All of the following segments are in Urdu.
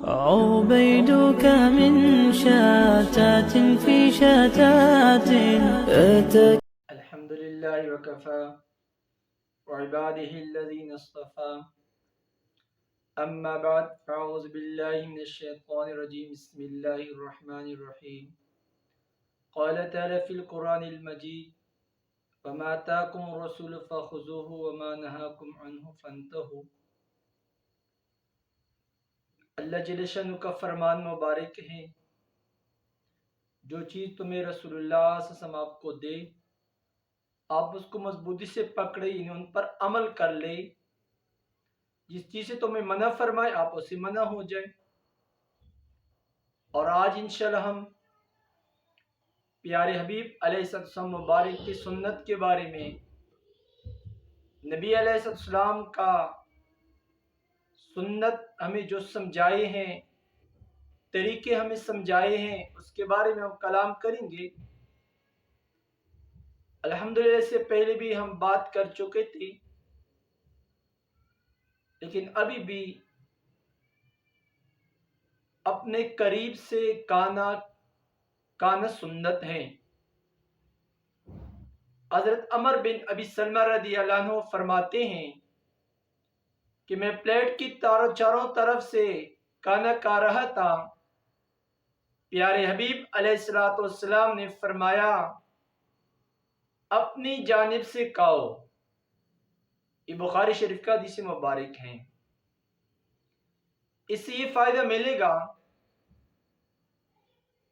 عبيدك من شتات في شتات الحمد لله وكفى وعباده الذين اصطفى أما بعد فأعوذ بالله من الشيطان الرجيم بسم الله الرحمن الرحيم قال تعالى في القرآن المجيد وما آتاكم الرسول فخذوه وما نهاكم عنه فانتهوا۔ اللہ جل شانہ کا فرمان مبارک ہے، جو چیز تمہیں رسول اللہ صلی اللہ علیہ وسلم آپ کو دے آپ اس کو مضبوطی سے پکڑے، یعنی ان پر عمل کر لے۔ جس چیز سے تمہیں منع فرمائے آپ اسے منع ہو جائے۔ اور آج انشاءاللہ ہم پیارے حبیب علیہ السلام مبارک کی سنت کے بارے میں، نبی علیہ السلام کا سنت ہمیں جو سمجھائے ہیں، طریقے ہمیں سمجھائے ہیں، اس کے بارے میں ہم کلام کریں گے۔ الحمدللہ اس سے پہلے بھی ہم بات کر چکے تھے، لیکن ابھی بھی اپنے قریب سے کانا سنت ہیں۔ حضرت عمر بن ابی سلمہ رضی اللہ عنہ فرماتے ہیں کہ میں پلیٹ کی چاروں طرف سے کانا کھا رہا تھا، پیارے حبیب علیہ السلام نے فرمایا اپنی جانب سے کھاؤ۔ یہ بخاری شریف کا حدیث مبارک ہیں۔ اس سے یہ فائدہ ملے گا،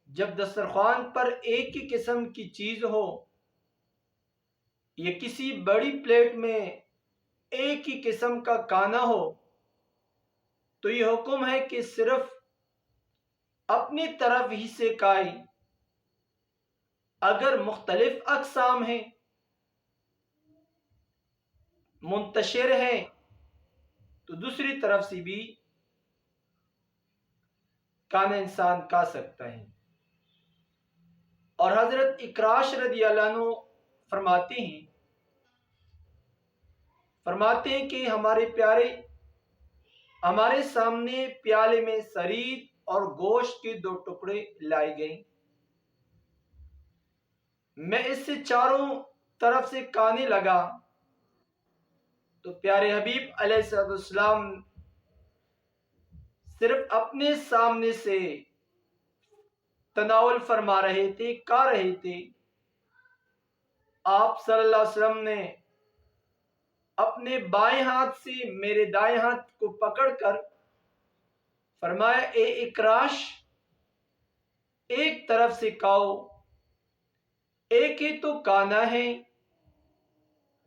جب دسترخوان پر ایک ہی قسم کی چیز ہو یا کسی بڑی پلیٹ میں ایک ہی قسم کا کھانا ہو، تو یہ حکم ہے کہ صرف اپنی طرف ہی سے کھائے۔ اگر مختلف اقسام ہیں، منتشر ہیں، تو دوسری طرف سے بھی کھانا انسان کھا سکتا ہے۔ اور حضرت اکراش رضی اللہ عنہ فرماتے ہیں کہ ہمارے پیارے ہمارے سامنے پیالے میں سرید اور گوشت کے 2 ٹکڑے لائے گئے، میں اس سے چاروں طرف سے کھانے لگا تو پیارے حبیب علیہ السلام صرف اپنے سامنے سے تناول فرما رہے تھے، کھا رہے تھے۔ آپ صلی اللہ علیہ وسلم نے اپنے بائیں ہاتھ سے میرے دائیں ہاتھ کو پکڑ کر فرمایا اے اکراش، ایک طرف سے کھاؤ، ایک ہی تو کھانا ہے۔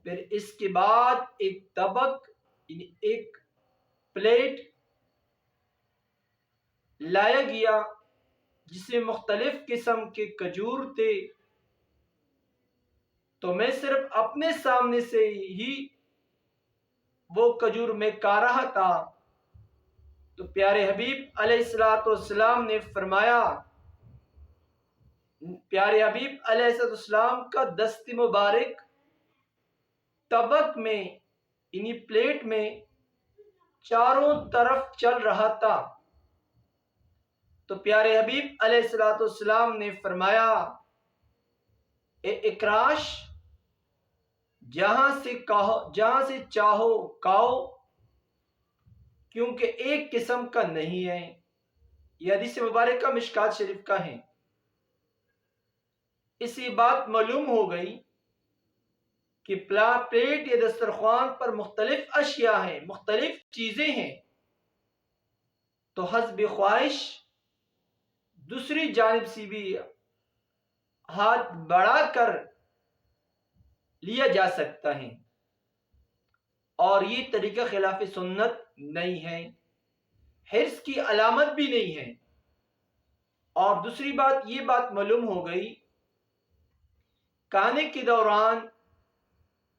پھر اس کے بعد ایک طبق یعنی ایک پلیٹ لایا گیا جس میں مختلف قسم کے کھجور تھے، تو میں صرف اپنے سامنے سے ہی وہ کھجور میں کھا رہا تھا، تو پیارے حبیب علیہ السلام نے فرمایا، پیارے حبیب علیہ السلام کا دست مبارک طبق میں یعنی پلیٹ میں چاروں طرف چل رہا تھا، تو پیارے حبیب علیہ السلام نے فرمایا اے اکراش، جہاں سے چاہو کھاؤ، کیونکہ ایک قسم کا نہیں ہے۔ یہ حدیث مبارکہ مشکات شریف کا ہے۔ اس سے بات معلوم ہو گئی کہ پلیٹ یا دسترخوان پر مختلف اشیاء ہیں، مختلف چیزیں ہیں، تو حسب خواہش دوسری جانب سے بھی ہاتھ بڑھا کر لیا جا سکتا ہے، اور یہ طریقہ خلاف سنت نہیں ہے، حرص کی علامت بھی نہیں ہے۔ اور دوسری بات یہ بات معلوم ہو گئی، کھانے کے دوران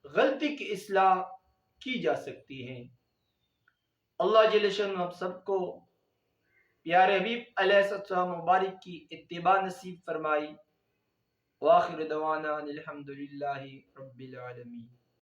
غلطی کی اصلاح کی جا سکتی ہے۔ اللہ جل شانہ ہم سب کو پیارے حبیب علیہ السلام مبارک کی اتباع نصیب فرمائی۔ وآخر دعوانا الحمدللہ رب العالمین۔